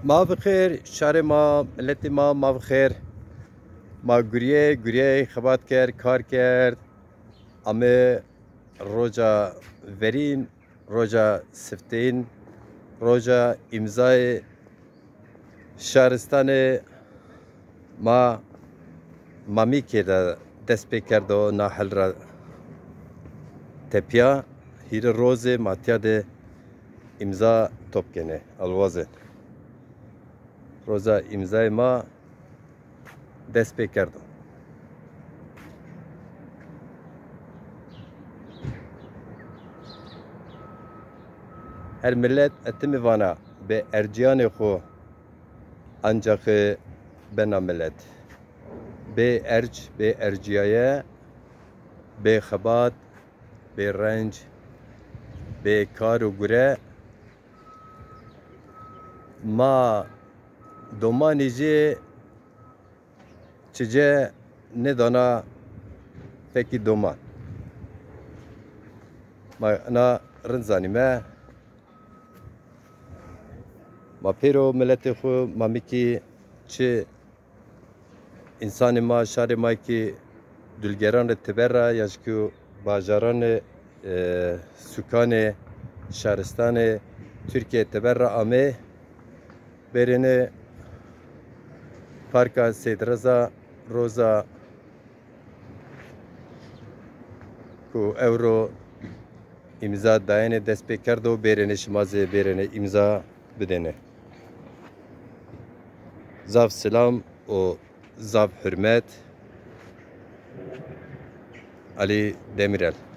ما بخیر شهر ما ملت ما بخیر ما گریه خبات کرد کار کرد امه روزا ورین روزا سفتین روزا امضای شهرستان ما مامی که دست پی کرد و ناحل را تپیا هیر روز ماتیا ده امضا توپ کنه الوازه روزا امضای ما دست پی کردم هر ملت اتمی وانا به ارجیان خو انجاق بنا ملت به ارجیایه به خبات به رنج به کار و گره ما دومانی جه چجه ندانا فکی دومان ما انا رنزانی ما پیرو ملت خو ما میکی چه انسان ما شهر ما که دلگران تبرا یا که باجاران سکان شهرستان ترکیه تبرا آمه برینه پارک سید رضا روزا کو اورو امضا داینه دست پی کرد و برینه شمازه برینه امضا بدنه زاف سلام و زاف حرمت علی دمیرل